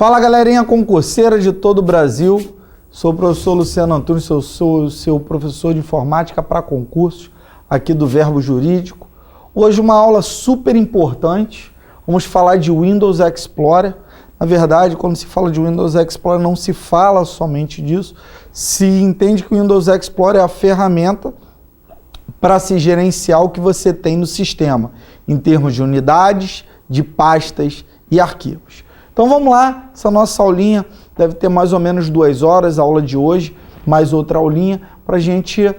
Fala, galerinha concurseira de todo o Brasil. Sou o professor Luciano Antunes, sou seu professor de informática para concursos aqui do Verbo Jurídico. Hoje uma aula super importante. Vamos falar de Windows Explorer. Na verdade, quando se fala de Windows Explorer, não se fala somente disso. Se entende que o Windows Explorer é a ferramenta para se gerenciar o que você tem no sistema, em termos de unidades, de pastas e arquivos. Então vamos lá, essa nossa aulinha deve ter mais ou menos 2 horas, a aula de hoje, mais outra aulinha, para a gente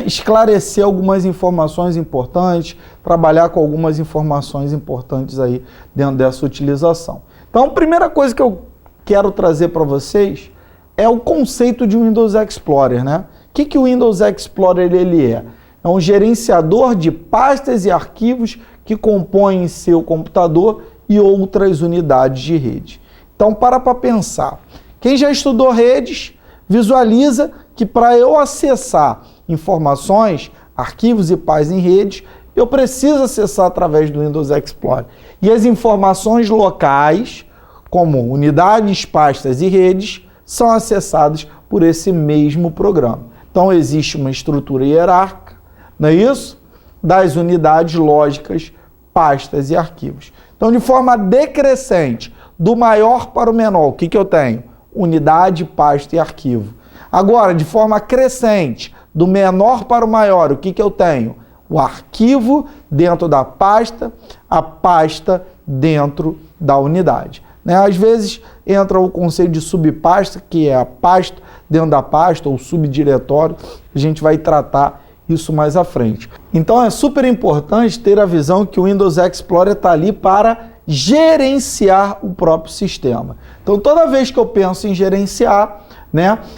esclarecer algumas informações importantes, trabalhar com algumas informações importantes aí dentro dessa utilização. Então a primeira coisa que eu quero trazer para vocês é o conceito de Windows Explorer, né? O que o Windows Explorer ele é? É um gerenciador de pastas e arquivos que compõem seu computador e outras unidades de rede. Então, para pensar. Quem já estudou redes, visualiza que para eu acessar informações, arquivos e pastas em redes, eu preciso acessar através do Windows Explorer. E as informações locais, como unidades, pastas e redes, são acessadas por esse mesmo programa. Então, existe uma estrutura hierárquica, não é isso? Das unidades lógicas, pastas e arquivos. Então, de forma decrescente, do maior para o menor, o que eu tenho? Unidade, pasta e arquivo. Agora, de forma crescente, do menor para o maior, o que eu tenho? O arquivo dentro da pasta, a pasta dentro da unidade. Às vezes entra o conceito de subpasta, que é a pasta dentro da pasta, ou subdiretório, a gente vai tratar isso mais à frente. Então é super importante ter a visão que o Windows Explorer está ali para gerenciar o próprio sistema. Então toda vez que eu penso em gerenciar,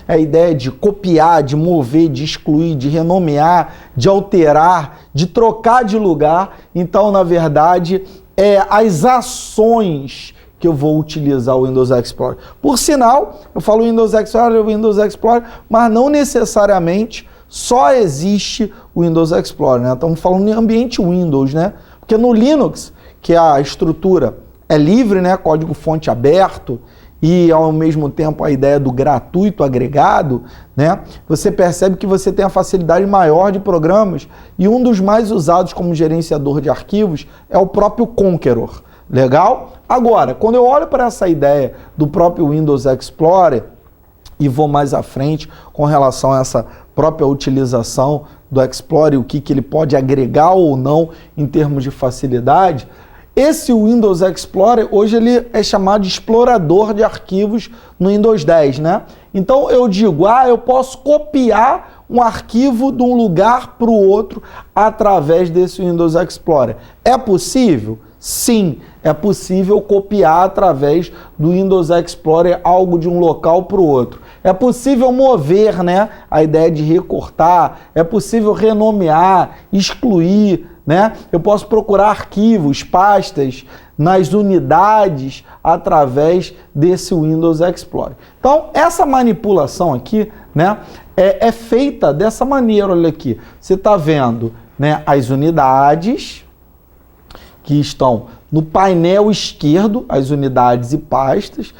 a ideia de copiar, de mover, de excluir, de renomear, de alterar, de trocar de lugar, então na verdade é as ações que eu vou utilizar o Windows Explorer. Por sinal, eu falo Windows Explorer, mas não necessariamente só existe o Windows Explorer, Estamos falando em ambiente Windows, Porque no Linux, que a estrutura é livre, Código-fonte aberto, e ao mesmo tempo a ideia do gratuito agregado, Você percebe que você tem a facilidade maior de programas, e um dos mais usados como gerenciador de arquivos é o próprio Conqueror. Legal? Agora, quando eu olho para essa ideia do próprio Windows Explorer, e vou mais à frente com relação a essa própria utilização do Explorer, o que ele pode agregar ou não em termos de facilidade, esse Windows Explorer, hoje ele é chamado de explorador de arquivos no Windows 10, Então eu digo, eu posso copiar um arquivo de um lugar para o outro através desse Windows Explorer. É possível? Sim, é possível copiar através do Windows Explorer algo de um local para o outro. É possível mover, a ideia de recortar, é possível renomear, excluir, Eu posso procurar arquivos, pastas nas unidades através desse Windows Explorer. Então, essa manipulação aqui, é feita dessa maneira, olha aqui. Você está vendo, as unidades que estão no painel esquerdo, as unidades e pastas,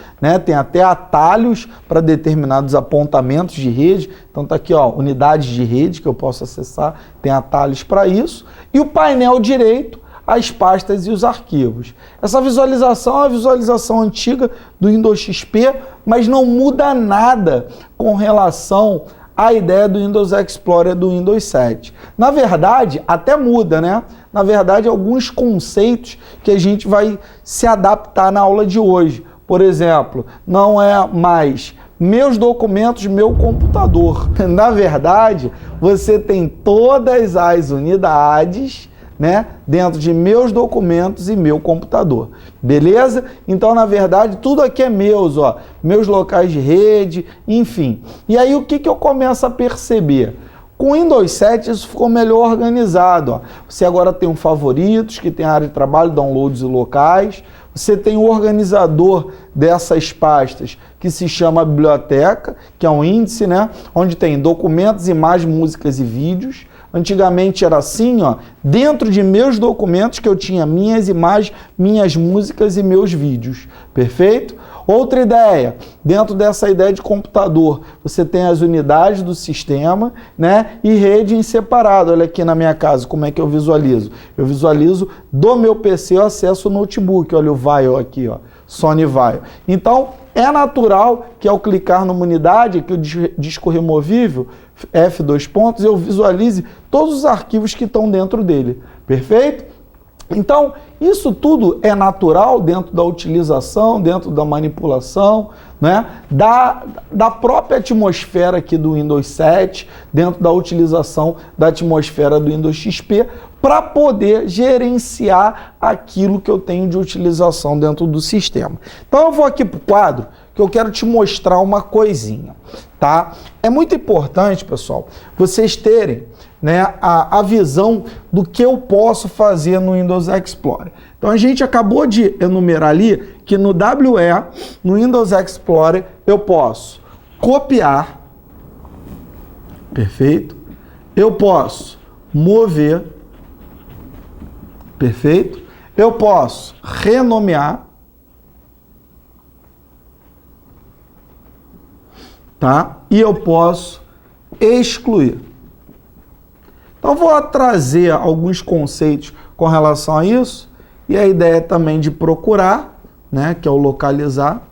Tem até atalhos para determinados apontamentos de rede. Então tá aqui, unidades de rede que eu posso acessar, tem atalhos para isso. E o painel direito, as pastas e os arquivos. Essa visualização é uma visualização antiga do Windows XP, mas não muda nada com relação à ideia do Windows Explorer do Windows 7. Na verdade, até muda, Na verdade, alguns conceitos que a gente vai se adaptar na aula de hoje. Por exemplo, não é mais meus documentos, meu computador. Na verdade, você tem todas as unidades, dentro de meus documentos e meu computador. Beleza? Então, na verdade, tudo aqui é meus, meus locais de rede, enfim. E aí, o que eu começo a perceber? Com o Windows 7 isso ficou melhor organizado. Você agora tem um favoritos, que tem a área de trabalho, downloads e locais. Você tem o organizador dessas pastas, que se chama biblioteca, que é um índice, onde tem documentos, imagens, músicas e vídeos. Antigamente era assim, dentro de meus documentos que eu tinha minhas imagens, minhas músicas e meus vídeos. Perfeito? Outra ideia, dentro dessa ideia de computador, você tem as unidades do sistema, né, e rede em separado. Olha aqui na minha casa, como é que eu visualizo? Eu visualizo do meu PC, eu acesso o notebook. Olha o VAIO aqui, ó, Sony VAIO. Então, é natural que ao clicar numa unidade, que o disco removível, F2 pontos, eu visualize todos os arquivos que estão dentro dele. Perfeito? Então, isso tudo é natural dentro da utilização, dentro da manipulação, né? da própria atmosfera aqui do Windows 7, dentro da utilização da atmosfera do Windows XP, para poder gerenciar aquilo que eu tenho de utilização dentro do sistema. Então, eu vou aqui para o quadro que eu quero te mostrar uma coisinha, tá? É muito importante, pessoal, vocês terem, né, a visão do que eu posso fazer no Windows Explorer. Então a gente acabou de enumerar ali que no WE, no Windows Explorer, eu posso copiar, perfeito? Eu posso mover, perfeito? Eu posso renomear, tá? E eu posso excluir. Então, vou trazer alguns conceitos com relação a isso, e a ideia também de procurar, né, que é o localizar.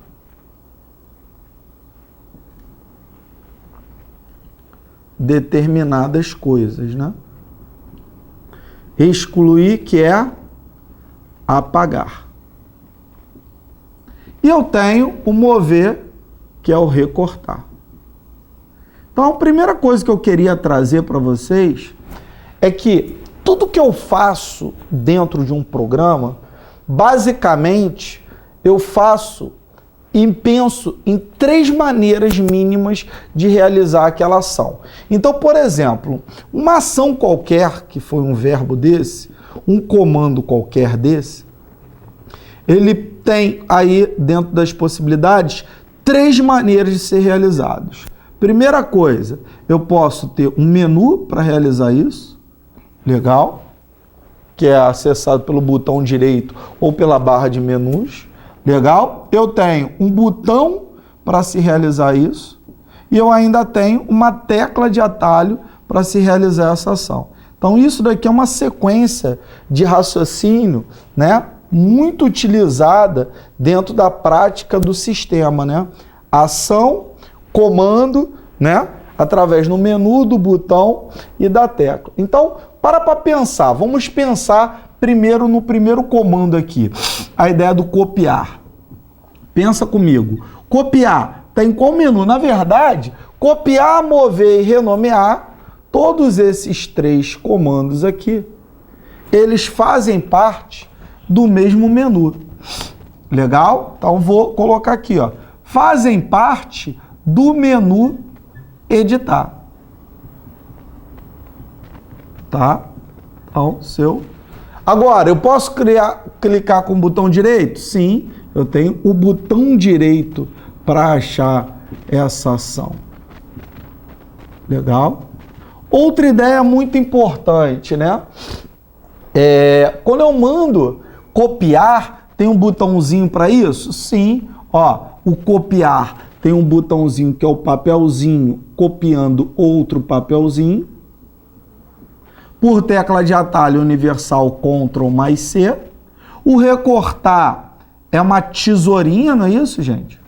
Determinadas coisas, né? Excluir, que é apagar. E eu tenho o mover, que é o recortar. Então, a primeira coisa que eu queria trazer para vocês é que tudo que eu faço dentro de um programa, basicamente, eu faço e penso em 3 maneiras mínimas de realizar aquela ação. Então, por exemplo, uma ação qualquer, que foi um verbo desse, um comando qualquer desse, ele tem aí, dentro das possibilidades, 3 maneiras de ser realizados. Primeira coisa, eu posso ter um menu para realizar isso. Legal, que é acessado pelo botão direito ou pela barra de menus. Legal, eu tenho um botão para se realizar isso e eu ainda tenho uma tecla de atalho para se realizar essa ação. Então isso daqui é uma sequência de raciocínio, né, muito utilizada dentro da prática do sistema, né? Ação, comando, né, através do menu, do botão e da tecla. Então, para pensar, vamos pensar primeiro no primeiro comando aqui, a ideia do copiar. Pensa comigo, copiar está em qual menu? Na verdade, copiar, mover e renomear, todos esses 3 comandos aqui, eles fazem parte do mesmo menu. Legal? Então vou colocar aqui, ó, fazem parte do menu editar. Tá? Então, Agora, eu posso clicar com o botão direito? Sim, eu tenho o botão direito para achar essa ação. Legal? Outra ideia muito importante, né? Quando eu mando copiar, tem um botãozinho para isso? Sim, ó, o copiar tem um botãozinho que é o papelzinho copiando outro papelzinho. Por tecla de atalho universal, Ctrl mais C. O recortar é uma tesourinha, não é isso, gente?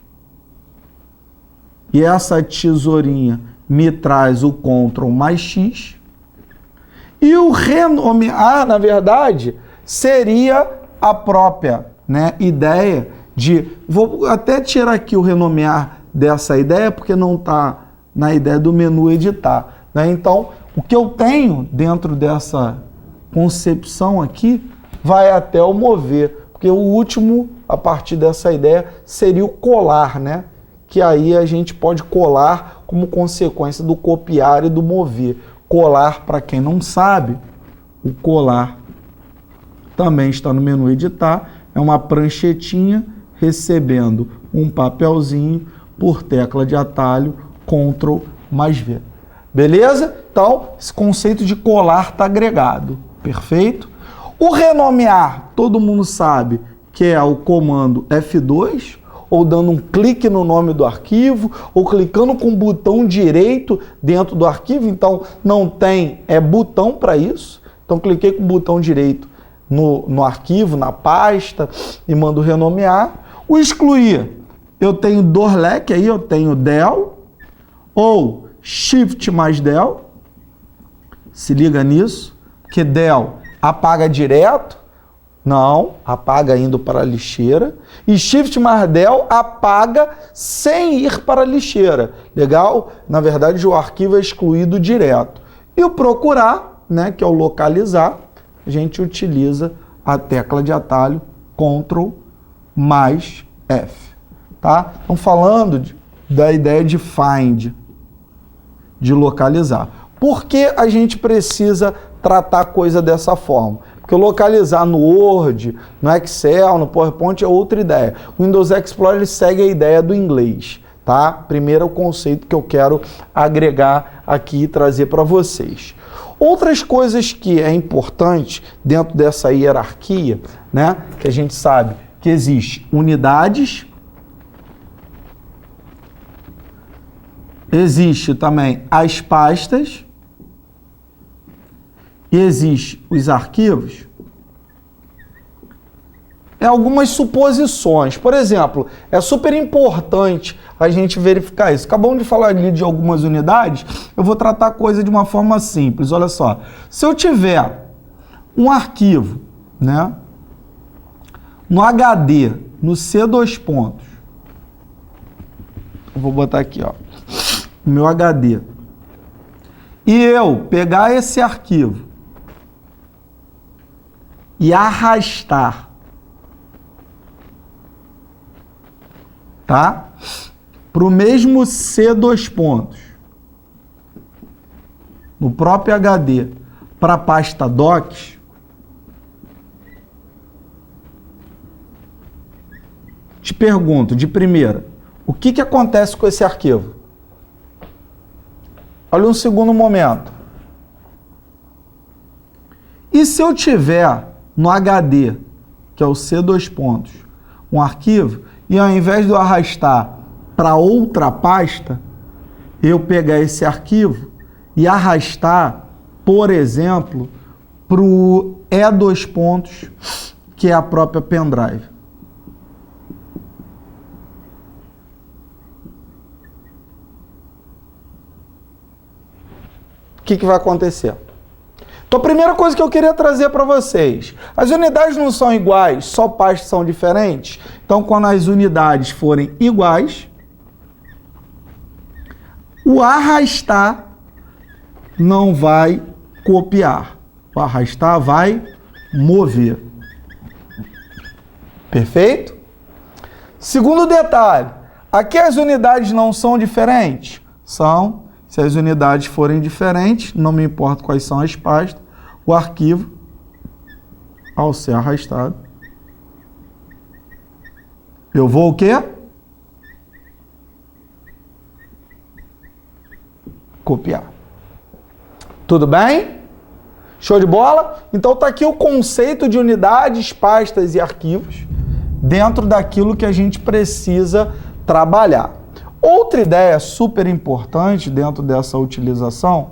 E essa tesourinha me traz o Ctrl mais X. E o renomear, na verdade, seria a própria, né, ideia de... Vou até tirar aqui o renomear dessa ideia, porque não está na ideia do menu editar, né? Então, o que eu tenho dentro dessa concepção aqui vai até o mover, porque o último, a partir dessa ideia, seria o colar, né? Que aí a gente pode colar como consequência do copiar e do mover. Colar, para quem não sabe, o colar também está no menu editar, é uma pranchetinha recebendo um papelzinho por tecla de atalho, Ctrl mais V. Beleza? Então, esse conceito de colar está agregado. Perfeito? O renomear, todo mundo sabe que é o comando F2 ou dando um clique no nome do arquivo, ou clicando com o botão direito dentro do arquivo. Então, não tem botão para isso. Então, cliquei com o botão direito no arquivo, na pasta, e mando renomear. O excluir, eu tenho doorlec aí, eu tenho del, ou shift mais del. Se liga nisso, que del apaga direto. Não, apaga indo para a lixeira. E Shift mais Del apaga sem ir para a lixeira. Legal? Na verdade, o arquivo é excluído direto. E o procurar, né, que é o localizar, a gente utiliza a tecla de atalho Ctrl mais F. Tá? Estamos falando da ideia de find, de localizar. Por que a gente precisa tratar a coisa dessa forma? Porque localizar no Word, no Excel, no PowerPoint é outra ideia. O Windows Explorer segue a ideia do inglês, tá? Primeiro é o conceito que eu quero agregar aqui e trazer para vocês. Outras coisas que é importante dentro dessa hierarquia, né? Que a gente sabe que existe unidades, existe também as pastas, e existe os arquivos, algumas suposições. Por exemplo, é super importante a gente verificar isso. Acabamos de falar ali de algumas unidades, eu vou tratar a coisa de uma forma simples. Olha só, se eu tiver um arquivo, né, no HD, no C2 pontos, eu vou botar aqui, ó, o meu HD, e eu pegar esse arquivo e arrastar, tá? Para o mesmo C2 pontos, no próprio HD, para a pasta docs, te pergunto, de primeira, o que acontece com esse arquivo? Olha um segundo momento. E se eu tiver no HD, que é o C2 pontos, um arquivo, e ao invés de eu arrastar para outra pasta, eu pegar esse arquivo e arrastar, por exemplo, para o E2 pontos, que é a própria pendrive. O que vai acontecer? Então, a primeira coisa que eu queria trazer para vocês, as unidades não são iguais, só pastas são diferentes. Então, quando as unidades forem iguais, o arrastar não vai copiar. O arrastar vai mover. Perfeito? Segundo detalhe, aqui as unidades não são diferentes? São. Se as unidades forem diferentes, não me importa quais são as pastas, o arquivo, ao ser arrastado, eu vou o quê? Copiar. Tudo bem? Show de bola? Então tá aqui o conceito de unidades, pastas e arquivos dentro daquilo que a gente precisa trabalhar. Outra ideia super importante dentro dessa utilização,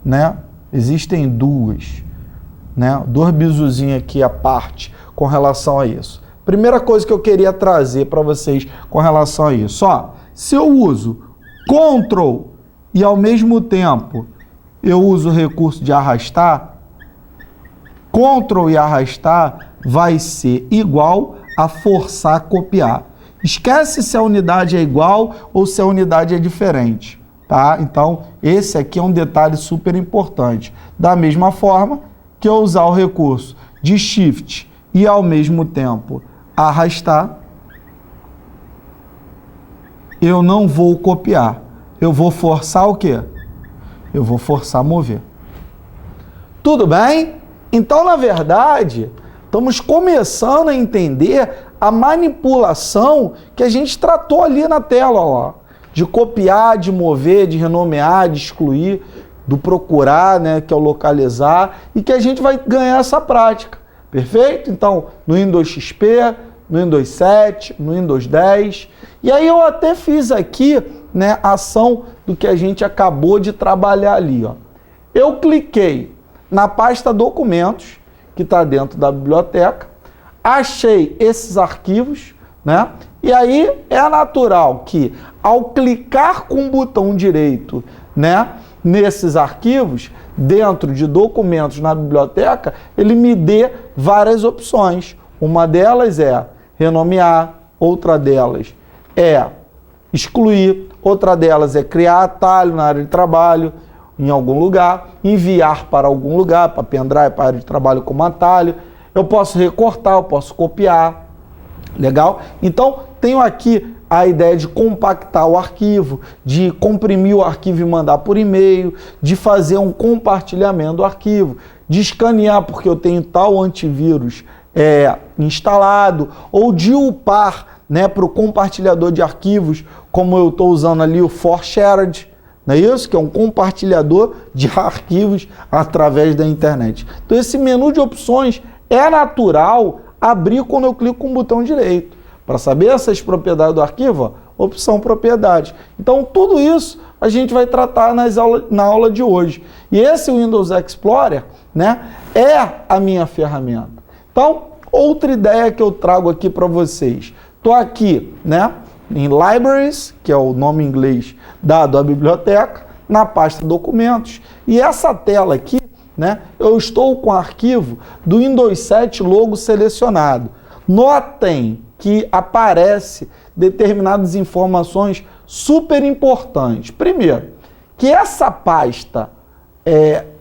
né? Existem duas, né? Dois bizuzinhos aqui à parte com relação a isso. Primeira coisa que eu queria trazer para vocês com relação a isso, ó, se eu uso Ctrl e ao mesmo tempo eu uso o recurso de arrastar, Ctrl e arrastar vai ser igual a forçar copiar. Esquece se a unidade é igual ou se a unidade é diferente, tá? Então, esse aqui é um detalhe super importante. Da mesma forma que eu usar o recurso de Shift e ao mesmo tempo arrastar, eu não vou copiar. Eu vou forçar o quê? Eu vou forçar mover. Tudo bem? Então, na verdade, estamos começando a entender a manipulação que a gente tratou ali na tela, ó, de copiar, de mover, de renomear, de excluir, do procurar, né, que é o localizar, e que a gente vai ganhar essa prática, perfeito? Então, no Windows XP, no Windows 7, no Windows 10. E aí eu até fiz aqui, né, a ação do que a gente acabou de trabalhar ali, ó. Eu cliquei na pasta documentos, que está dentro da biblioteca, achei esses arquivos, né? E aí é natural que, ao clicar com o botão direito, né, nesses arquivos, dentro de documentos na biblioteca, ele me dê várias opções. Uma delas é renomear, outra delas é excluir, outra delas é criar atalho na área de trabalho, em algum lugar, enviar para algum lugar, para pendrive, para a área de trabalho como atalho. Eu posso recortar, eu posso copiar. Legal? Então, tenho aqui a ideia de compactar o arquivo, de comprimir o arquivo e mandar por e-mail, de fazer um compartilhamento do arquivo, de escanear porque eu tenho tal antivírus instalado, ou de upar, né, para o compartilhador de arquivos, como eu estou usando ali o ForShared, não é isso? Que é um compartilhador de arquivos através da internet. Então, esse menu de opções é natural abrir quando eu clico com o botão direito. Para saber essas propriedades do arquivo, ó, opção propriedades. Então, tudo isso a gente vai tratar na aula de hoje. E esse Windows Explorer, né, é a minha ferramenta. Então, outra ideia que eu trago aqui para vocês. Estou aqui, né, em Libraries, que é o nome em inglês dado à biblioteca, na pasta Documentos. E essa tela aqui, né, eu estou com o arquivo do Windows 7 logo selecionado. Notem que aparece determinadas informações super importantes. Primeiro, que essa pasta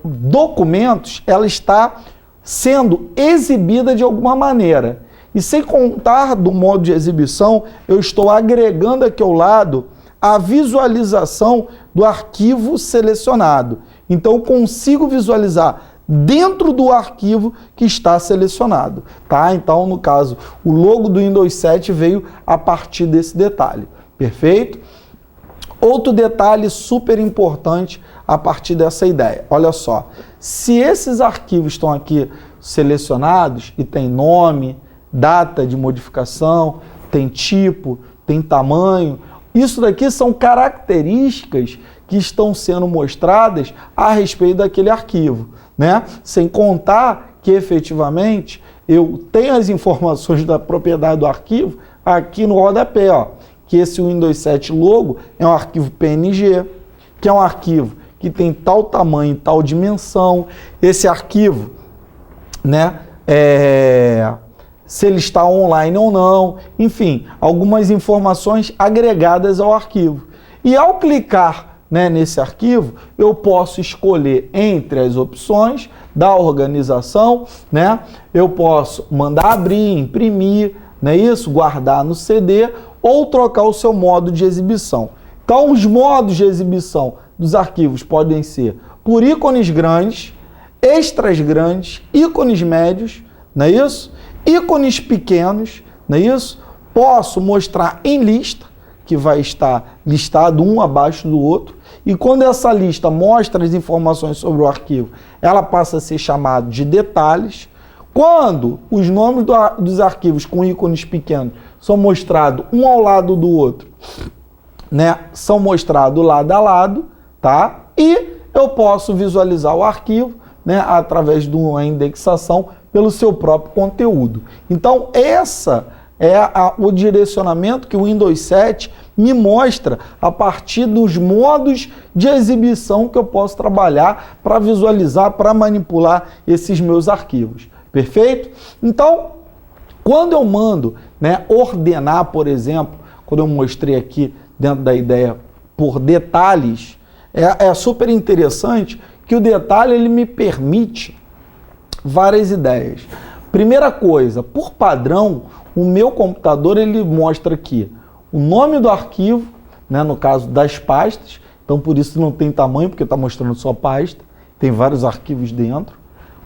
Documentos, ela está sendo exibida de alguma maneira. E sem contar do modo de exibição, eu estou agregando aqui ao lado a visualização do arquivo selecionado. Então, eu consigo visualizar dentro do arquivo que está selecionado, tá? Então, no caso, o logo do Windows 7 veio a partir desse detalhe, perfeito? Outro detalhe super importante a partir dessa ideia, olha só, se esses arquivos estão aqui selecionados e tem nome, data de modificação, tem tipo, tem tamanho, isso daqui são características que estão sendo mostradas a respeito daquele arquivo, né? Sem contar que efetivamente eu tenho as informações da propriedade do arquivo aqui no rodapé, ó, que esse Windows 7 logo é um arquivo PNG, que é um arquivo que tem tal tamanho, tal dimensão, esse arquivo, né, se ele está online ou não, enfim, algumas informações agregadas ao arquivo. E ao clicar, né, nesse arquivo, eu posso escolher entre as opções da organização, né? Eu posso mandar abrir, imprimir, não é isso? Guardar no CD ou trocar o seu modo de exibição. Então, os modos de exibição dos arquivos podem ser por ícones grandes, extras grandes, ícones médios, não é isso? Ícones pequenos, não é isso? Posso mostrar em lista, que vai estar listado um abaixo do outro, e quando essa lista mostra as informações sobre o arquivo, ela passa a ser chamada de detalhes. Quando os nomes dos arquivos com ícones pequenos são mostrados um ao lado do outro, né, são mostrados lado a lado, tá? E eu posso visualizar o arquivo, né, através de uma indexação pelo seu próprio conteúdo. Então, essa é o direcionamento que o Windows 7 me mostra a partir dos modos de exibição que eu posso trabalhar para visualizar, para manipular esses meus arquivos. Perfeito? Então, quando eu mando, né, ordenar, por exemplo, quando eu mostrei aqui dentro da ideia por detalhes, é super interessante que o detalhe ele me permite várias ideias. Primeira coisa, por padrão, o meu computador ele mostra aqui o nome do arquivo, né, no caso das pastas, então por isso não tem tamanho, porque está mostrando só pasta, tem vários arquivos dentro.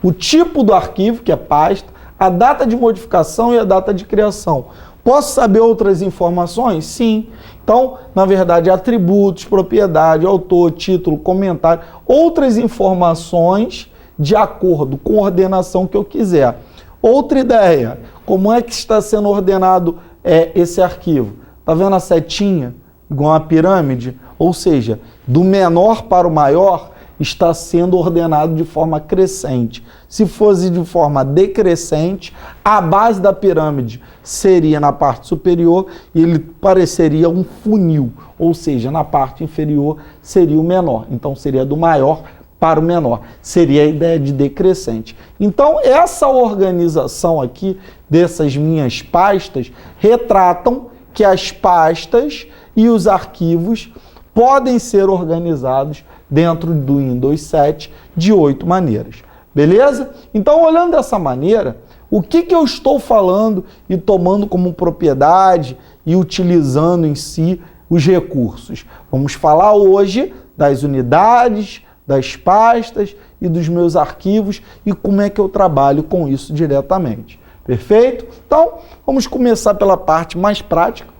O tipo do arquivo, que é pasta, a data de modificação e a data de criação. Posso saber outras informações? Sim. Então, na verdade, atributos, propriedade, autor, título, comentário, outras informações de acordo com a ordenação que eu quiser. Outra ideia, como é que está sendo ordenado esse arquivo? Está vendo a setinha, igual uma pirâmide? Ou seja, do menor para o maior, está sendo ordenado de forma crescente. Se fosse de forma decrescente, a base da pirâmide seria na parte superior e ele pareceria um funil, ou seja, na parte inferior seria o menor. Então seria do maior para o menor. Seria a ideia de decrescente. Então essa organização aqui dessas minhas pastas retratam que as pastas e os arquivos podem ser organizados dentro do Windows 7 de 8 maneiras. Beleza? Então, olhando dessa maneira, o que eu estou falando e tomando como propriedade e utilizando em si os recursos? Vamos falar hoje das unidades, das pastas e dos meus arquivos e como é que eu trabalho com isso diretamente. Perfeito? Então, vamos começar pela parte mais prática,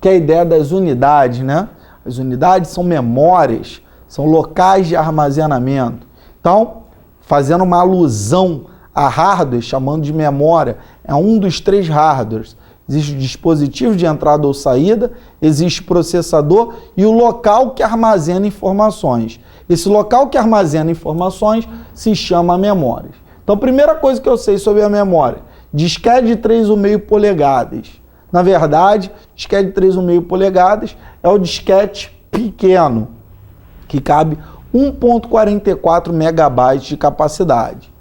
que é a ideia das unidades, né? As unidades são memórias, são locais de armazenamento. Então, fazendo uma alusão a hardware, chamando de memória, é um dos 3 hardwares. Existe o dispositivo de entrada ou saída, existe o processador e o local que armazena informações. Esse local que armazena informações se chama memória. Então, a primeira coisa que eu sei sobre a memória, disquete de 3,5 polegadas. Na verdade, disquete de 3,5 polegadas é o disquete pequeno, que cabe 1.44 megabytes de capacidade.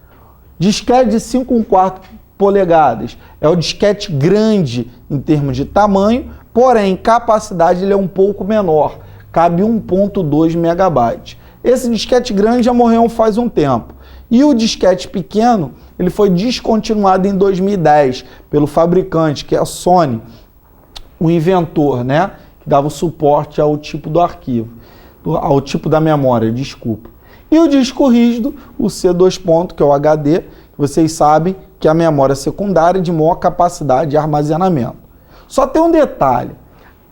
Disquete de 5,25 polegadas é o disquete grande em termos de tamanho, porém, capacidade ele é um pouco menor, cabe 1.2 megabytes. Esse disquete grande já morreu faz um tempo. E o disquete pequeno, ele foi descontinuado em 2010 pelo fabricante, que é a Sony, o inventor, né, que dava o suporte ao tipo do arquivo, ao tipo da memória, desculpa. E o disco rígido, o C2 que é o HD, que vocês sabem que é a memória secundária de maior capacidade de armazenamento. Só tem um detalhe,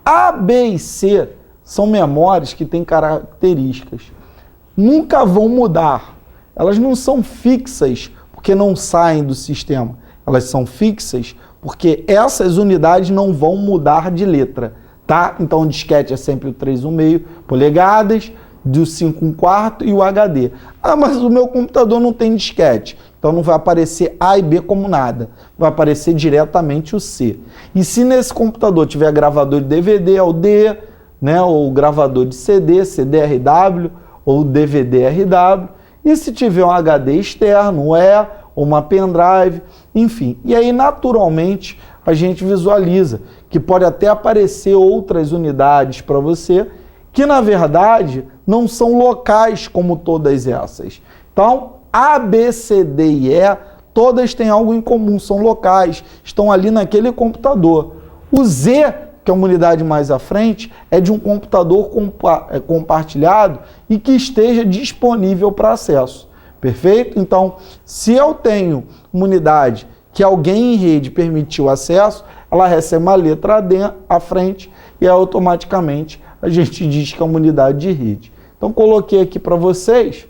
A, B e C são memórias que têm características, nunca vão mudar. Elas não são fixas porque não saem do sistema. Elas são fixas porque essas unidades não vão mudar de letra, tá? Então o disquete é sempre o 3,5 polegadas, do 5,25 e o HD. Ah, mas o meu computador não tem disquete. Então não vai aparecer A e B como nada. Vai aparecer diretamente o C. E se nesse computador tiver gravador de DVD, é o D, né? Ou gravador de CD, CD-RW, ou DVD-RW. E se tiver um HD externo, um E, ou uma pendrive, enfim. E aí, naturalmente, a gente visualiza que pode até aparecer outras unidades para você, que, na verdade, não são locais como todas essas. Então, A, B, C, D e E, todas têm algo em comum, são locais, estão ali naquele computador. O Z, que é uma unidade mais à frente, é de um computador compartilhado e que esteja disponível para acesso. Perfeito? Então, se eu tenho uma unidade que alguém em rede permitiu acesso, ela recebe uma letra à frente e automaticamente a gente diz que é uma unidade de rede. Então, coloquei aqui para vocês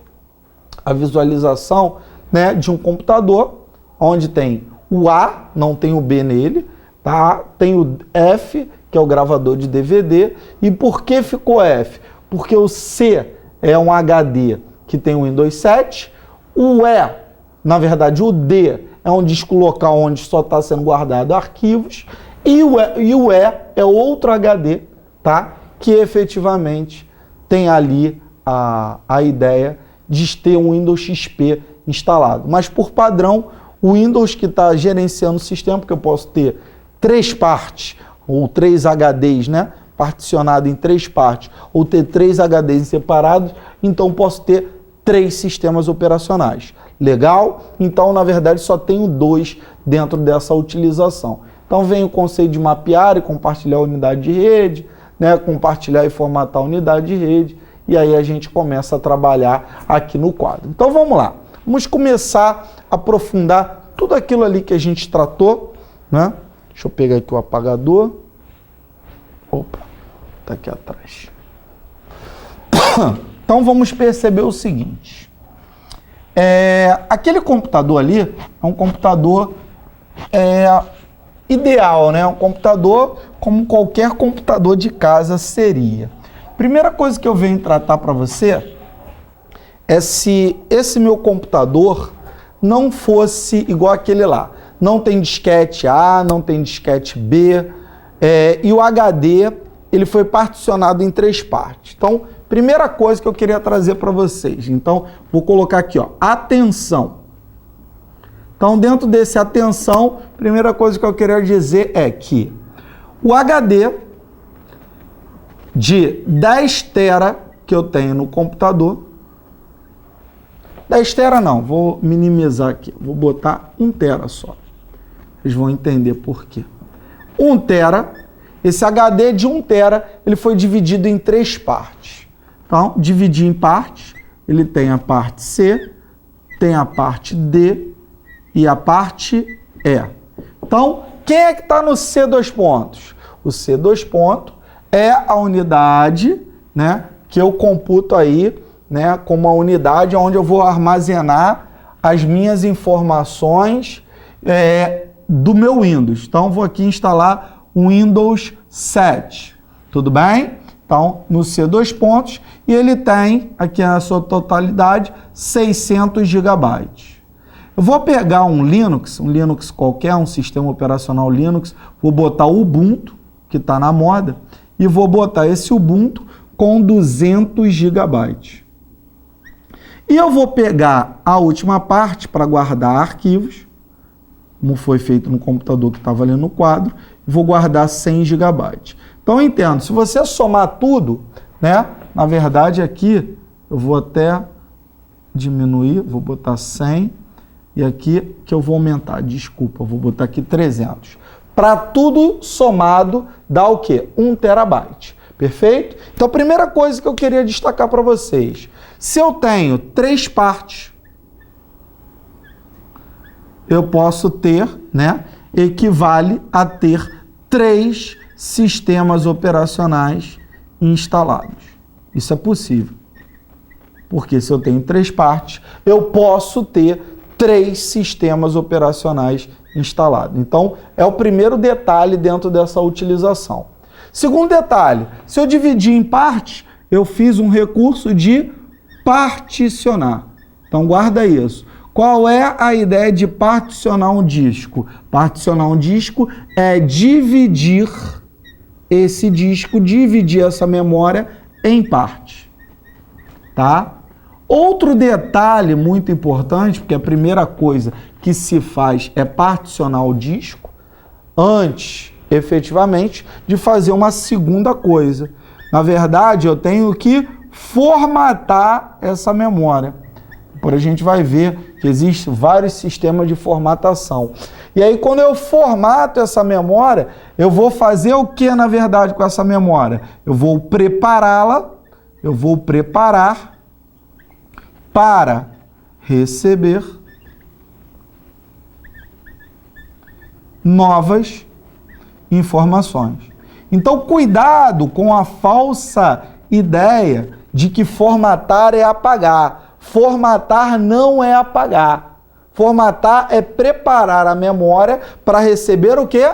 a visualização, né, de um computador onde tem o A, não tem o B nele, tá? Tem o F, que é o gravador de DVD. E por que ficou F? Porque o C é um HD que tem o Windows 7, o E, na verdade o D, é um disco local onde só está sendo guardado arquivos, e o E é outro HD, tá? Que efetivamente tem ali a ideia de ter um Windows XP instalado. Mas por padrão, o Windows que está gerenciando o sistema, porque eu posso ter 3 partes, ou 3 HDs, né? Particionado em 3 partes, ou ter 3 HDs separados, então posso ter 3 sistemas operacionais. Legal? Então, na verdade, só tenho 2 dentro dessa utilização. Então, vem o conceito de mapear e compartilhar a unidade de rede, né? Compartilhar e formatar a unidade de rede, e aí a gente começa a trabalhar aqui no quadro. Então, vamos lá. Vamos começar a aprofundar tudo aquilo ali que a gente tratou, né? Deixa eu pegar aqui o apagador. Opa, tá aqui atrás. Então vamos perceber o seguinte. Aquele computador ali é um computador ideal, né? Um computador como qualquer computador de casa seria. Primeira coisa que eu venho tratar para você é se esse meu computador não fosse igual aquele lá. Não tem disquete A, não tem disquete B, e o HD ele foi particionado em 3 partes. Então, primeira coisa que eu queria trazer para vocês. Então, vou colocar aqui, ó, atenção. Então, dentro desse atenção, primeira coisa que eu queria dizer é que o HD de 10 tera que eu tenho no computador, 10 tera não, vou minimizar aqui, vou botar 1 tera só. Vocês vão entender por quê. 1 tera, esse HD de 1 tera, ele foi dividido em 3 partes. Então, dividir em partes, ele tem a parte C, tem a parte D e a parte E. Então, quem é que está no C2 pontos? O C2 ponto é a unidade, né, que eu computo aí, né, como a unidade onde eu vou armazenar as minhas informações do meu Windows. Então, vou aqui instalar o Windows 7, tudo bem? Então, no C2 pontos, e ele tem, aqui na sua totalidade, 600 GB. Eu vou pegar um Linux qualquer, um sistema operacional Linux, vou botar o Ubuntu, que está na moda, e vou botar esse Ubuntu com 200 GB. E eu vou pegar a última parte para guardar arquivos, como foi feito no computador que estava ali no quadro, e vou guardar 100 GB. Então, eu entendo, se você somar tudo, né, na verdade aqui, eu vou até diminuir, vou botar 100, e aqui que eu vou aumentar, desculpa, eu vou botar aqui 300. Para tudo somado, dá o quê? 1 terabyte. Perfeito? Então, a primeira coisa que eu queria destacar para vocês, se eu tenho 3 partes, eu posso ter, né, equivale a ter 3 sistemas operacionais instalados. Isso é possível. Porque se eu tenho 3 partes, eu posso ter 3 sistemas operacionais instalados. Então, é o primeiro detalhe dentro dessa utilização. Segundo detalhe, se eu dividir em partes, eu fiz um recurso de particionar. Então, guarda isso. Qual é a ideia de particionar um disco? Particionar um disco é dividir esse disco, dividir essa memória em partes. Tá? Outro detalhe muito importante, porque a primeira coisa que se faz é particionar o disco, antes, efetivamente, de fazer uma segunda coisa. Na verdade, eu tenho que formatar essa memória. Por a gente vai ver que existem vários sistemas de formatação. E aí, quando eu formato essa memória, eu vou fazer o que, na verdade, com essa memória? Eu vou prepará-la, eu vou preparar para receber novas informações. Então, cuidado com a falsa ideia de que formatar é apagar. Formatar não é apagar. Formatar é preparar a memória para receber o quê?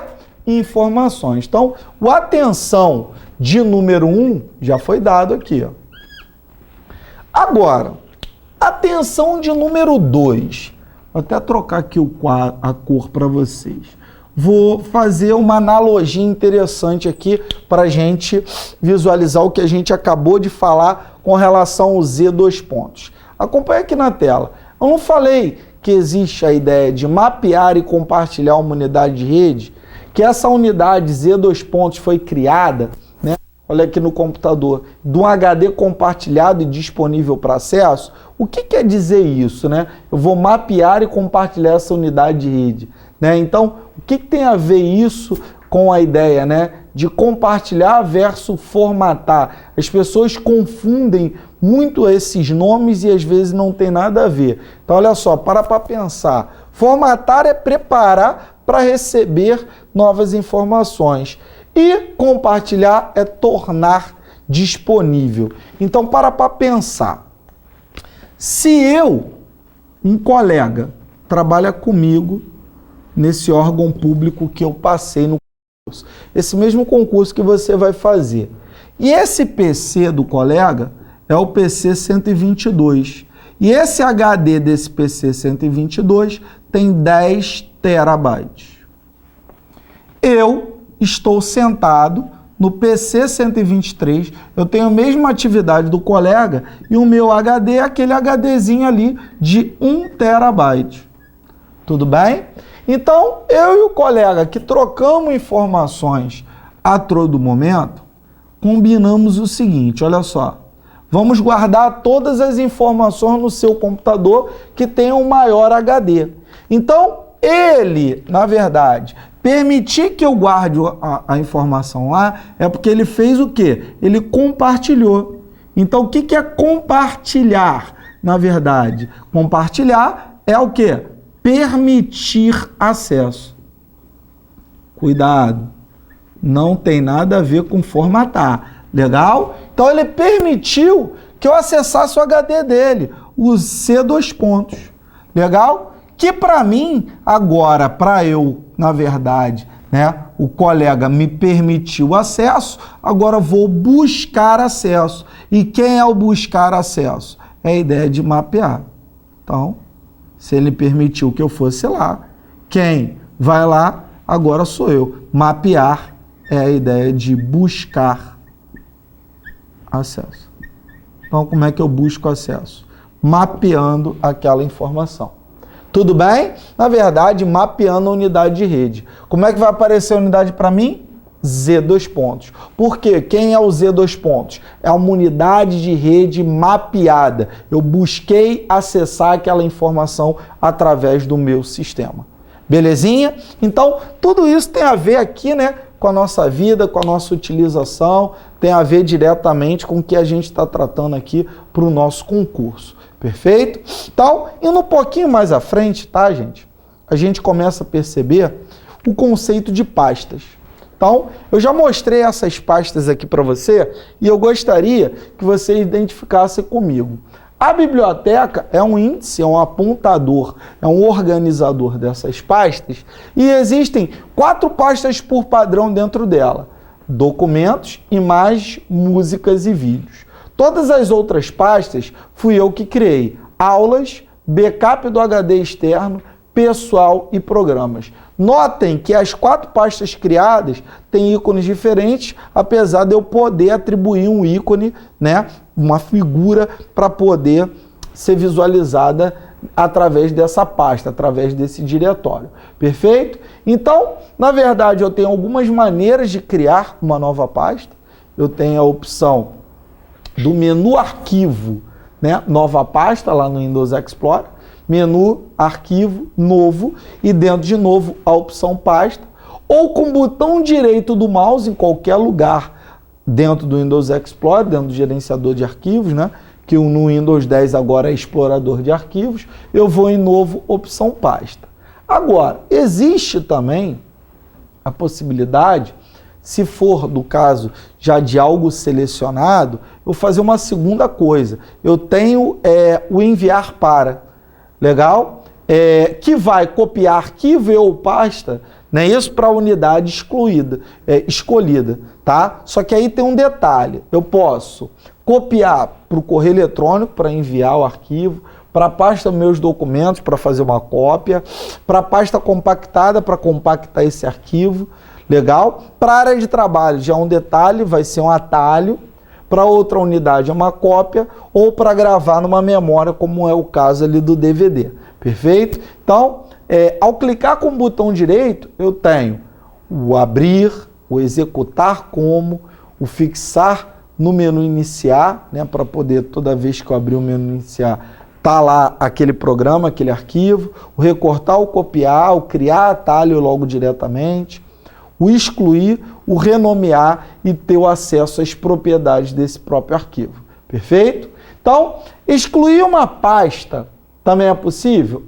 Informações. Então, o atenção de número 1 já foi dado aqui, ó. Agora, atenção de número 2. Vou até trocar aqui a cor para vocês. Vou fazer uma analogia interessante aqui para a gente visualizar o que a gente acabou de falar com relação ao Z2 pontos. Acompanhe aqui na tela. Eu não falei que existe a ideia de mapear e compartilhar uma unidade de rede, que essa unidade Z2 pontos foi criada, né? Olha aqui no computador, de um HD compartilhado e disponível para acesso. O que quer dizer isso, né? Eu vou mapear e compartilhar essa unidade de rede, né? Então, o que tem a ver isso com a ideia, né, de compartilhar versus formatar? As pessoas confundem muito esses nomes e às vezes não tem nada a ver. Então, olha só, para pensar. Formatar é preparar para receber novas informações. E compartilhar é tornar disponível. Então, para pensar. Se eu um colega trabalha comigo nesse órgão público que eu passei no concurso. Esse mesmo concurso que você vai fazer. E esse PC do colega é o PC 122. E esse HD desse PC 122 tem 10 terabytes. Eu estou sentado no PC 123, eu tenho a mesma atividade do colega e o meu HD é aquele HDzinho ali de 1 terabyte. Tudo bem? Então, eu e o colega que trocamos informações a todo momento, combinamos o seguinte, olha só. Vamos guardar todas as informações no seu computador que tem um maior HD. Então, ele, na verdade, permitir que eu guarde a informação lá é porque ele fez o quê? Ele compartilhou. Então, o que é compartilhar? Na verdade, compartilhar é o quê? Permitir acesso. Cuidado, não tem nada a ver com formatar. Legal? Então, ele permitiu que eu acessasse o HD dele, o C2. Legal? Que para mim, agora, para eu, na verdade, né, o colega me permitiu acesso, agora vou buscar acesso. E quem é o buscar acesso? É a ideia de mapear. Então, se ele permitiu que eu fosse lá, quem vai lá, agora sou eu. Mapear é a ideia de buscar acesso. Então, como é que eu busco acesso? Mapeando aquela informação. Tudo bem? Na verdade, mapeando a unidade de rede. Como é que vai aparecer a unidade para mim? Z2. Por quê? Quem é o Z2? É uma unidade de rede mapeada. Eu busquei acessar aquela informação através do meu sistema. Belezinha? Então, tudo isso tem a ver aqui, né, com a nossa vida, com a nossa utilização, tem a ver diretamente com o que a gente está tratando aqui para o nosso concurso. Perfeito? Então, indo um pouquinho mais à frente, tá, gente? A gente começa a perceber o conceito de pastas. Então, eu já mostrei essas pastas aqui para você e eu gostaria que você identificasse comigo. A biblioteca é um índice, é um apontador, é um organizador dessas pastas e existem 4 pastas por padrão dentro dela: documentos, imagens, músicas e vídeos. Todas as outras pastas fui eu que criei. Aulas, backup do HD externo, pessoal e programas. Notem que as 4 pastas criadas têm ícones diferentes, apesar de eu poder atribuir um ícone, né, uma figura para poder ser visualizada através dessa pasta, através desse diretório. Perfeito? Então, na verdade, eu tenho algumas maneiras de criar uma nova pasta. Eu tenho a opção do menu arquivo, né? Nova pasta lá no Windows Explorer, menu arquivo novo e dentro de novo a opção pasta, ou com o botão direito do mouse em qualquer lugar dentro do Windows Explorer, dentro do gerenciador de arquivos, né? Que no Windows 10 agora é explorador de arquivos, eu vou em novo opção pasta. Agora, existe também a possibilidade, se for do caso já de algo selecionado, eu fazer uma segunda coisa. Eu tenho o enviar para, legal? Que vai copiar arquivo ou pasta, né? Isso para a unidade escolhida, tá? Só que aí tem um detalhe. Eu posso copiar para o correio eletrônico para enviar o arquivo, para a pasta meus documentos para fazer uma cópia, para a pasta compactada para compactar esse arquivo. Legal? Para a área de trabalho já é um detalhe, vai ser um atalho. Para outra unidade é uma cópia ou para gravar numa memória, como é o caso ali do DVD. Perfeito? Então, ao clicar com o botão direito, eu tenho o abrir, o executar como, o fixar no menu iniciar, né, para poder, toda vez que eu abrir o menu iniciar, tá lá aquele programa, aquele arquivo, o recortar, o copiar, o criar atalho logo diretamente, o excluir, o renomear e ter o acesso às propriedades desse próprio arquivo. Perfeito? Então, excluir uma pasta também é possível?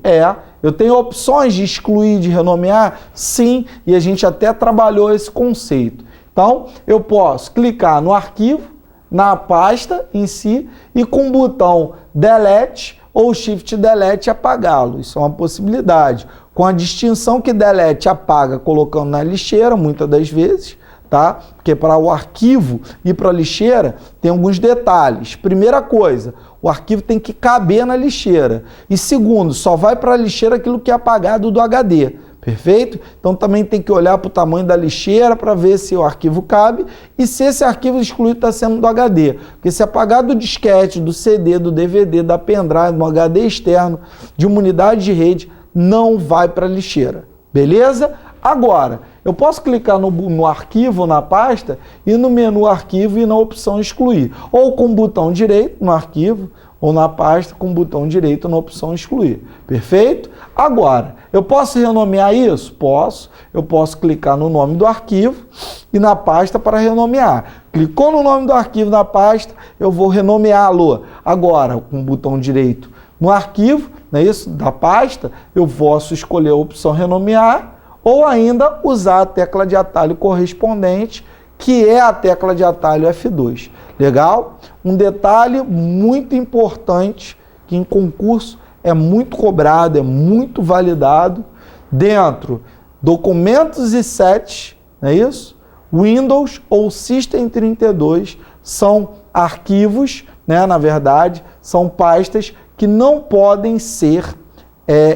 Eu tenho opções de excluir, de renomear? Sim, e a gente até trabalhou esse conceito. Então, eu posso clicar no arquivo, na pasta em si, e com o botão Delete, ou Shift Delete e apagá-lo. Isso é uma possibilidade. Com a distinção que Delete apaga colocando na lixeira, muitas das vezes, tá? Porque para o arquivo ir para a lixeira tem alguns detalhes. Primeira coisa, o arquivo tem que caber na lixeira. E segundo, só vai para a lixeira aquilo que é apagado do HD. Perfeito? Então também tem que olhar para o tamanho da lixeira para ver se o arquivo cabe e se esse arquivo excluído está sendo do HD. Porque se apagar do disquete, do CD, do DVD, da pendrive, do HD externo, de uma unidade de rede, não vai para a lixeira. Beleza? Agora, eu posso clicar no arquivo, na pasta, e no menu arquivo e na opção excluir. Ou com o botão direito no arquivo, ou na pasta com o botão direito na opção excluir. Perfeito? Agora, eu posso renomear isso? Posso. Eu posso clicar no nome do arquivo e na pasta para renomear. Clicou no nome do arquivo na pasta, eu vou renomeá-lo. Agora, com o botão direito no arquivo, não é isso? Da pasta, eu posso escolher a opção renomear ou ainda usar a tecla de atalho correspondente, que é a tecla de atalho F2. Legal? Um detalhe muito importante, que em concurso é muito cobrado, é muito validado, dentro documentos e sets, não é isso? Windows ou System 32 são arquivos, né, na verdade, são pastas que não podem ser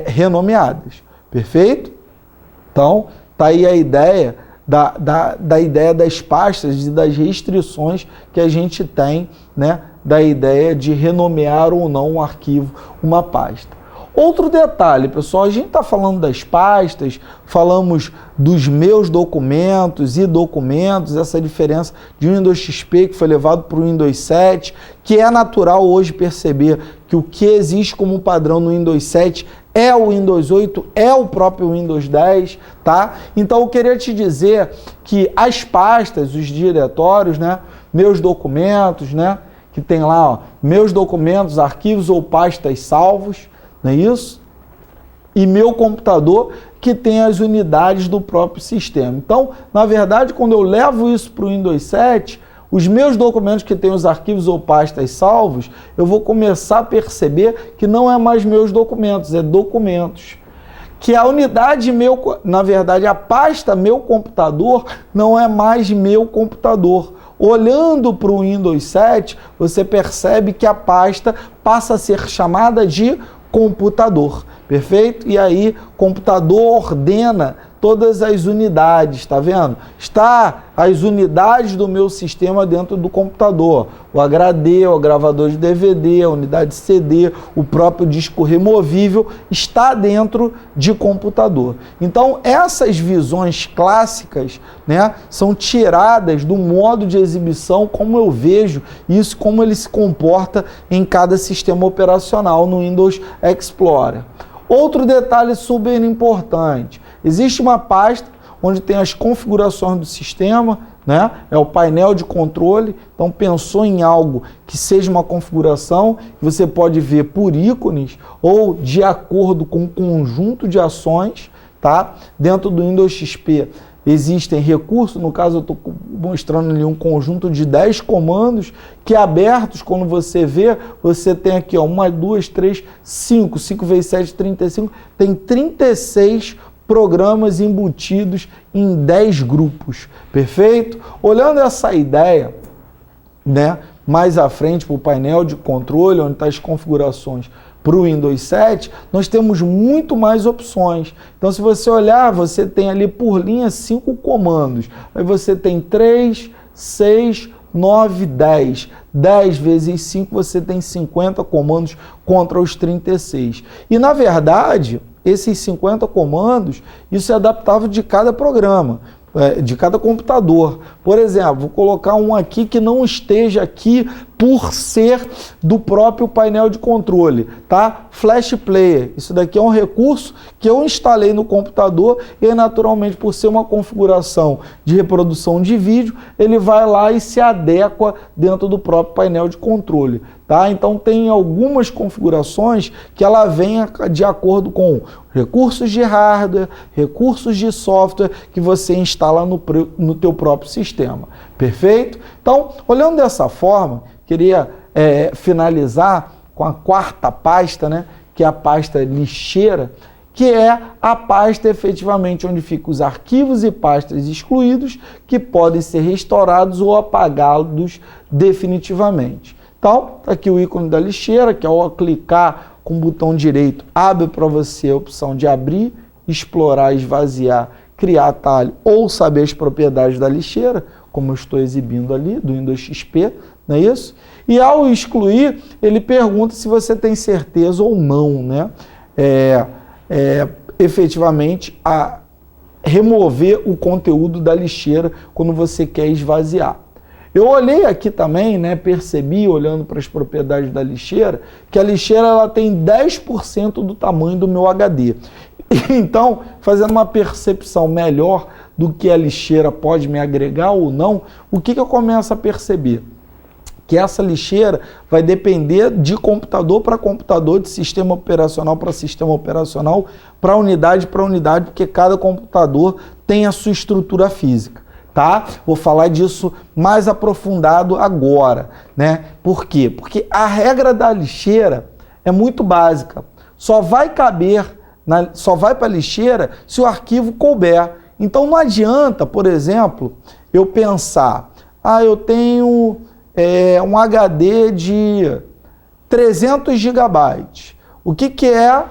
renomeadas. Perfeito? Então, tá aí a ideia da ideia das pastas e das restrições que a gente tem, né, da ideia de renomear ou não um arquivo, uma pasta. Outro detalhe, pessoal, a gente está falando das pastas, falamos dos meus documentos e documentos, essa diferença de Windows XP que foi levado para o Windows 7, que é natural hoje perceber que o que existe como padrão no Windows 7 é o Windows 8, é o próprio Windows 10, tá? Então eu queria te dizer que as pastas, os diretórios, né, meus documentos, né, que tem lá, ó, meus documentos, arquivos ou pastas salvos, não é isso? E meu computador, que tem as unidades do próprio sistema. Então, na verdade, quando eu levo isso para o Windows 7, os meus documentos que têm os arquivos ou pastas salvos, eu vou começar a perceber que não é mais meus documentos, é documentos. Que a unidade na verdade, a pasta meu computador não é mais meu computador. Olhando para o Windows 7, você percebe que a pasta passa a ser chamada de computador, perfeito? E aí, computador ordena todas as unidades, tá vendo? Está as unidades do meu sistema dentro do computador. O HD, o gravador de DVD, a unidade CD, o próprio disco removível está dentro de computador. Então, essas visões clássicas, né, são tiradas do modo de exibição, como eu vejo isso, como ele se comporta em cada sistema operacional no Windows Explorer. Outro detalhe super importante, existe uma pasta onde tem as configurações do sistema, né? É o painel de controle, então pensou em algo que seja uma configuração, você pode ver por ícones ou de acordo com um conjunto de ações, tá? Dentro do Windows XP existem recursos, no caso eu estou mostrando ali um conjunto de 10 comandos que abertos, quando você vê, você tem aqui, ó, 1, 2, 3, 5, 5 vezes 7, 35, tem 36 programas embutidos em 10 grupos, perfeito? Olhando essa ideia, né, mais à frente para o painel de controle, onde estão as configurações para o Windows 7, nós temos muito mais opções. Então, se você olhar, você tem ali por linha 5 comandos. Aí você tem 3, 6, 9, 10. 10 vezes 5, você tem 50 comandos contra os 36. E, na verdade, esses 50 comandos, isso é adaptável de cada programa, de cada computador. Por exemplo, vou colocar um aqui que não esteja aqui por ser do próprio painel de controle, tá? Flash Player, isso daqui é um recurso que eu instalei no computador e naturalmente por ser uma configuração de reprodução de vídeo, ele vai lá e se adequa dentro do próprio painel de controle, tá? Então tem algumas configurações que ela vem de acordo com recursos de hardware, recursos de software que você instala no teu próprio sistema, perfeito? Então, olhando dessa forma, queria finalizar com a quarta pasta, né, que é a pasta lixeira, que é a pasta efetivamente onde ficam os arquivos e pastas excluídos que podem ser restaurados ou apagados definitivamente. Então, está aqui o ícone da lixeira, que ao clicar com o botão direito, abre para você a opção de abrir, explorar, esvaziar, criar atalho ou saber as propriedades da lixeira, como eu estou exibindo ali, do Windows XP, não é isso? E ao excluir, ele pergunta se você tem certeza ou não, né? Efetivamente a remover o conteúdo da lixeira quando você quer esvaziar. Eu olhei aqui também, né, percebi, olhando para as propriedades da lixeira, que a lixeira ela tem 10% do tamanho do meu HD. Então, fazendo uma percepção melhor do que a lixeira pode me agregar ou não, o que eu começo a perceber? Que essa lixeira vai depender de computador para computador, de sistema operacional para sistema operacional, para unidade, porque cada computador tem a sua estrutura física, tá? Vou falar disso mais aprofundado agora, né? Por quê? Porque a regra da lixeira é muito básica. Só vai para a lixeira se o arquivo couber. Então não adianta, por exemplo, eu pensar, eu tenho um HD de 300 GB. O que é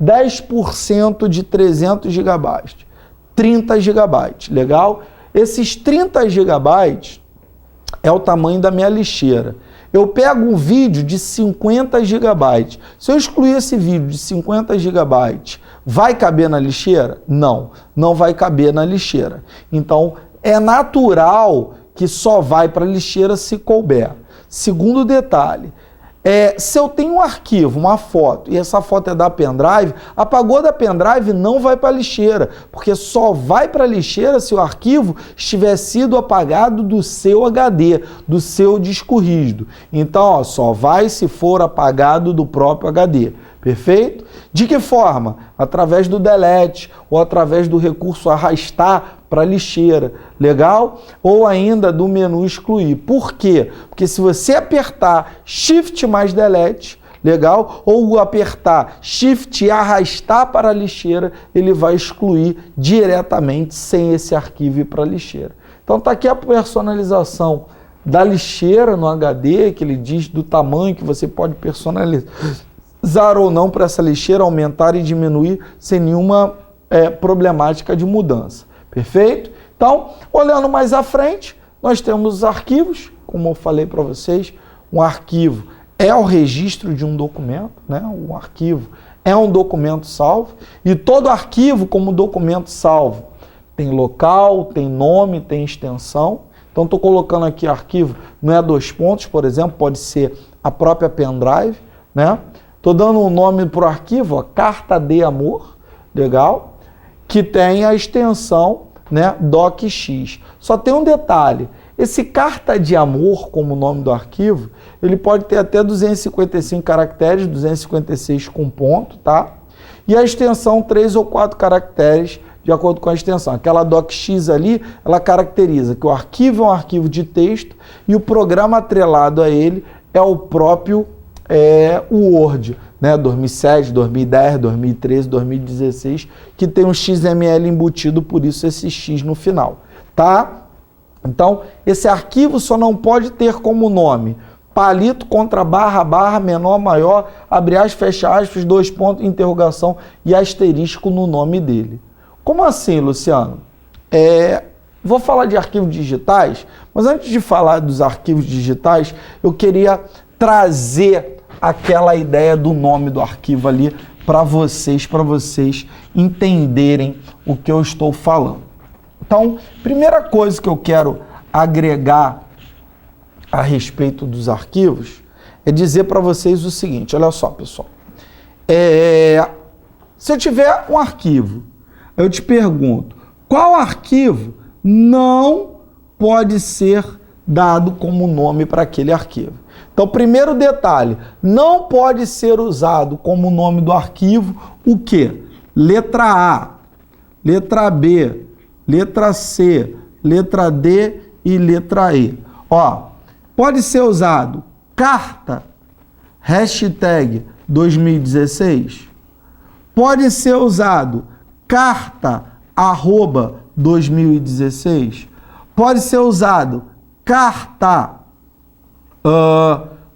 10% de 300 GB? 30 GB, legal? Esses 30 GB é o tamanho da minha lixeira. Eu pego um vídeo de 50 GB. Se eu excluir esse vídeo de 50 GB, vai caber na lixeira? Não, não vai caber na lixeira. Então, é natural que só vai para a lixeira se couber. Segundo detalhe, se eu tenho um arquivo, uma foto, e essa foto é da pendrive, apagou da pendrive, não vai para a lixeira, porque só vai para a lixeira se o arquivo estiver sido apagado do seu HD, do seu disco rígido. Então, só vai se for apagado do próprio HD. Perfeito? De que forma? Através do delete ou através do recurso arrastar para a lixeira, legal? Ou ainda do menu excluir. Por quê? Porque se você apertar Shift mais delete, legal? Ou apertar Shift e arrastar para a lixeira, ele vai excluir diretamente sem esse arquivo ir para a lixeira. Então está aqui a personalização da lixeira no HD, que ele diz do tamanho que você pode personalizar ou não para essa lixeira, aumentar e diminuir sem nenhuma problemática de mudança. Perfeito? Então, olhando mais à frente, nós temos os arquivos, como eu falei para vocês, um arquivo é o registro de um documento, né? Um arquivo é um documento salvo, e todo arquivo como documento salvo tem local, tem nome, tem extensão. Então, estou colocando aqui arquivo, não é 2 pontos, por exemplo, pode ser a própria pendrive, né? Estou dando um nome para o arquivo, carta de amor, legal, que tem a extensão, né, docx. Só tem um detalhe, esse carta de amor, como nome do arquivo, ele pode ter até 255 caracteres, 256 com ponto, tá? E a extensão 3 ou 4 caracteres, de acordo com a extensão. Aquela docx ali, ela caracteriza que o arquivo é um arquivo de texto e o programa atrelado a ele é o próprio o Word, né? 2007, 2010, 2013, 2016, que tem um XML embutido, por isso esse X no final, tá? Então, esse arquivo só não pode ter como nome palito contra barra, barra, menor, maior, abre aspas, fecha aspas, 2 pontos, interrogação e asterisco no nome dele. Como assim, Luciano? Vou falar de arquivos digitais, mas antes de falar dos arquivos digitais, eu queria trazer aquela ideia do nome do arquivo ali para vocês entenderem o que eu estou falando. Então, primeira coisa que eu quero agregar a respeito dos arquivos é dizer para vocês o seguinte, olha só, pessoal. Se eu tiver um arquivo, eu te pergunto, qual arquivo não pode ser dado como nome para aquele arquivo? Então, primeiro detalhe, não pode ser usado como nome do arquivo o quê? Letra A, letra B, letra C, letra D e letra E. Ó, pode ser usado carta, hashtag 2016? Pode ser usado carta arroba 2016? Pode ser usado carta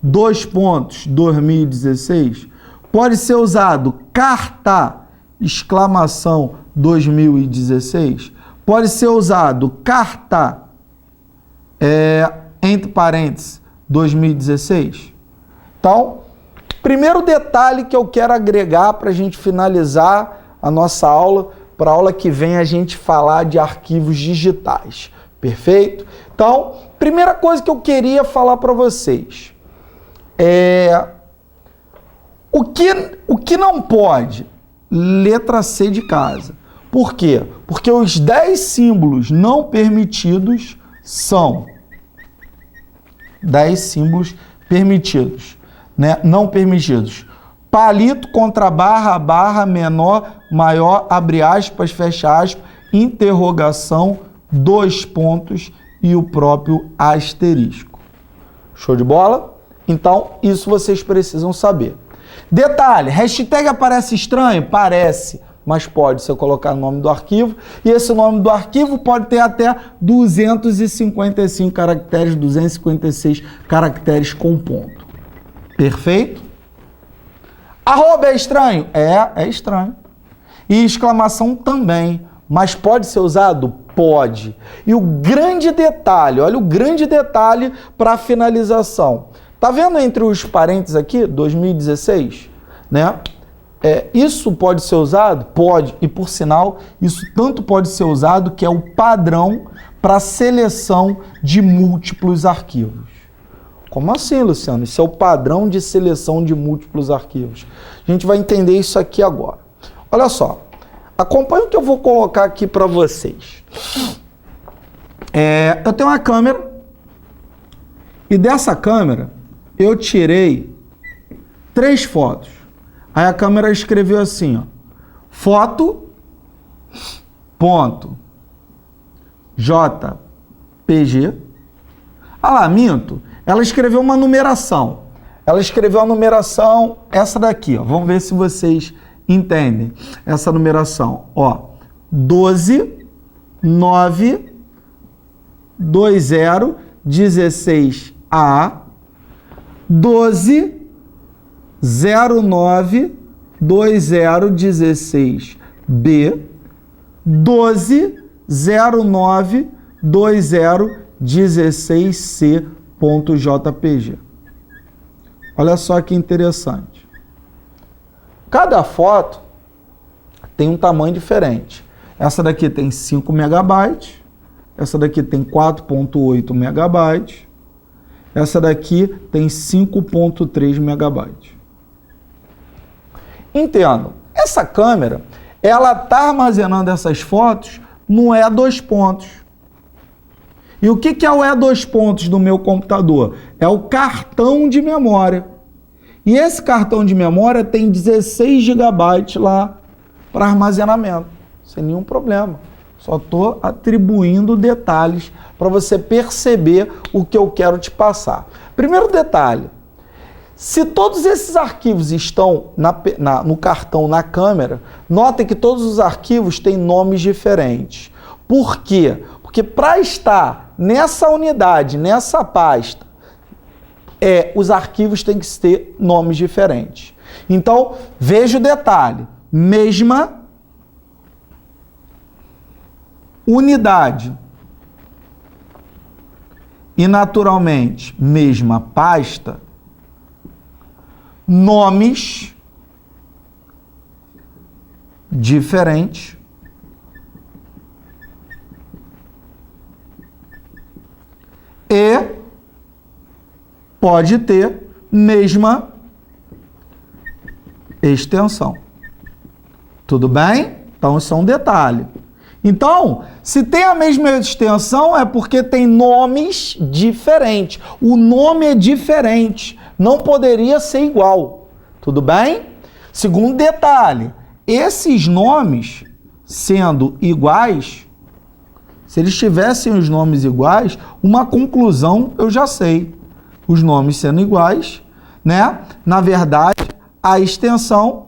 2016? Pode ser usado carta exclamação 2016? Pode ser usado carta entre parênteses 2016? Então, primeiro detalhe que eu quero agregar para a gente finalizar a nossa aula, para a aula que vem a gente falar de arquivos digitais. Perfeito? Então, primeira coisa que eu queria falar para vocês o que não pode? Letra C de casa. Por quê? Porque os 10 símbolos não permitidos são 10 símbolos permitidos, né? Não permitidos. Palito, contra barra, barra, menor, maior, abre aspas, fecha aspas, interrogação, 2 pontos e o próprio asterisco. Show de bola? Então, isso vocês precisam saber. Detalhe, hashtag aparece estranho? Parece, mas pode se eu colocar o nome do arquivo, e esse nome do arquivo pode ter até 255 caracteres, 256 caracteres com ponto. Perfeito? Arroba é estranho? É estranho. E exclamação também, mas pode ser usado? Pode. E o grande detalhe, olha o grande detalhe para a finalização. Tá vendo entre os parênteses aqui, 2016, né? Isso pode ser usado? Pode. E por sinal, isso tanto pode ser usado que é o padrão para seleção de múltiplos arquivos. Como assim, Luciano? Isso é o padrão de seleção de múltiplos arquivos. A gente vai entender isso aqui agora. Olha só. Acompanhe o que eu vou colocar aqui para vocês. Eu tenho uma câmera e dessa câmera eu tirei 3 fotos. Aí a câmera escreveu assim, ó, foto ponto JPG. Ah lá, minto. Ela escreveu uma numeração. Ela escreveu a numeração, essa daqui, ó. Vamos ver se vocês entendem essa numeração. Ó, 12 9 20 16 A 12 09 20 16 B 12 09 20 16 C .jpg. Olha só que interessante. Cada foto tem um tamanho diferente. Essa daqui tem 5 megabytes, essa daqui tem 4.8 megabytes, essa daqui tem 5.3 megabytes. Entendo, essa câmera, ela está armazenando essas fotos no E2 pontos. E o que é o E2 pontos do meu computador? É o cartão de memória. E esse cartão de memória tem 16 GB lá para armazenamento, sem nenhum problema. Só estou atribuindo detalhes para você perceber o que eu quero te passar. Primeiro detalhe, se todos esses arquivos estão no cartão, na câmera, notem que todos os arquivos têm nomes diferentes. Por quê? Porque para estar nessa unidade, nessa pasta, os arquivos têm que ter nomes diferentes. Então, veja o detalhe. Mesma unidade e, naturalmente, mesma pasta, nomes diferentes e pode ter mesma extensão. Tudo bem? Então, isso é um detalhe. Então, se tem a mesma extensão, é porque tem nomes diferentes. O nome é diferente. Não poderia ser igual. Tudo bem? Segundo detalhe, esses nomes sendo iguais, se eles tivessem os nomes iguais, uma conclusão eu já sei. Os nomes sendo iguais, né? Na verdade, a extensão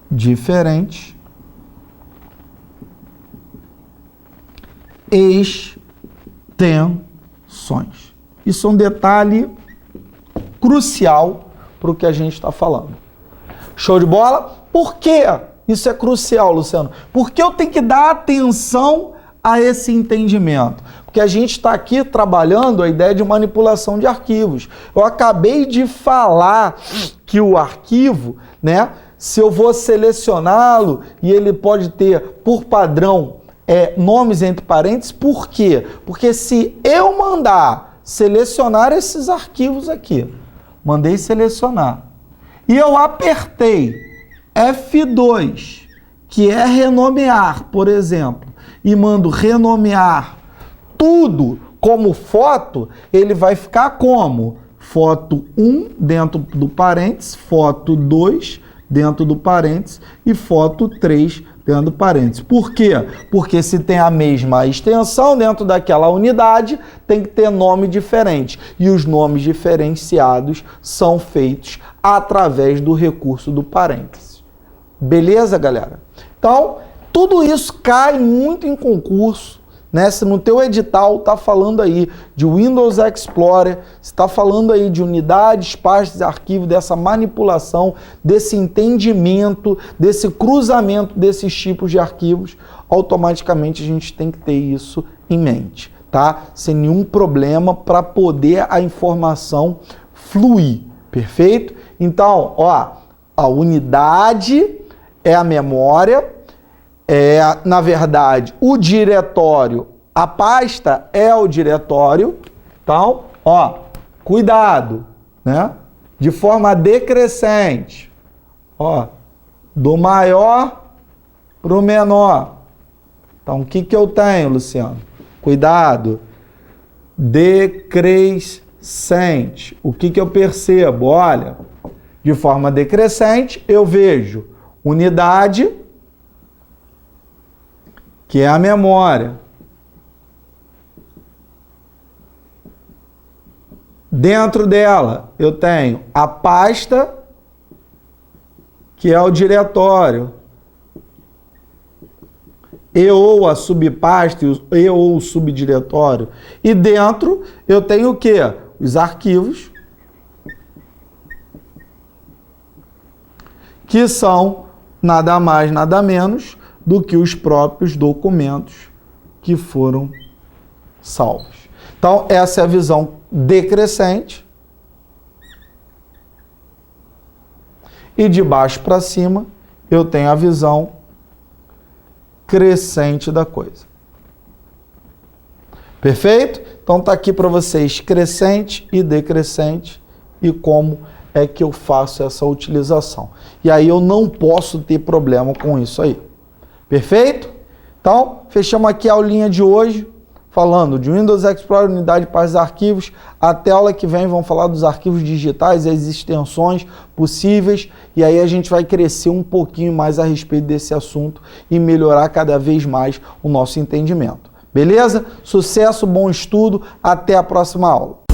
diferentes extensões. Isso é um detalhe crucial para o que a gente está falando. Show de bola? Por que isso é crucial, Luciano? Porque eu tenho que dar atenção a esse entendimento. Porque a gente está aqui trabalhando a ideia de manipulação de arquivos. Eu acabei de falar que o arquivo, né, se eu vou selecioná-lo e ele pode ter, por padrão, nomes entre parênteses, por quê? Porque se eu mandar selecionar esses arquivos aqui, mandei selecionar, e eu apertei F2, que é renomear, por exemplo, e mando renomear tudo como foto, ele vai ficar como? Foto 1 dentro do parênteses, foto 2 dentro do parênteses e foto 3 dentro do parênteses. Por quê? Porque se tem a mesma extensão dentro daquela unidade, tem que ter nome diferente. E os nomes diferenciados são feitos através do recurso do parênteses. Beleza, galera? Então, tudo isso cai muito em concurso, né? Se no teu edital está falando aí de Windows Explorer, está falando aí de unidades, pastas, arquivos, dessa manipulação, desse entendimento, desse cruzamento desses tipos de arquivos, automaticamente a gente tem que ter isso em mente, tá? Sem nenhum problema para poder a informação fluir, perfeito? Então, ó, a unidade é a memória, na verdade, o diretório, a pasta é o diretório. Então, ó, cuidado, né? De forma decrescente, ó, do maior para o menor. Então, o que que eu tenho, Luciano? Cuidado, decrescente. O que que eu percebo? Olha, de forma decrescente, eu vejo unidade, que é a memória. Dentro dela, eu tenho a pasta, que é o diretório, e ou a subpasta, e ou o subdiretório. E dentro, eu tenho o quê? Os arquivos, que são nada mais, nada menos do que os próprios documentos que foram salvos. Então, essa é a visão decrescente. E de baixo para cima, eu tenho a visão crescente da coisa. Perfeito? Então, está aqui para vocês crescente e decrescente e como é que eu faço essa utilização. E aí eu não posso ter problema com isso aí. Perfeito? Então, fechamos aqui a aulinha de hoje, falando de Windows Explorer, unidade de pastas e arquivos. Até a aula que vem vamos falar dos arquivos digitais e as extensões possíveis. E aí a gente vai crescer um pouquinho mais a respeito desse assunto e melhorar cada vez mais o nosso entendimento. Beleza? Sucesso, bom estudo. Até a próxima aula.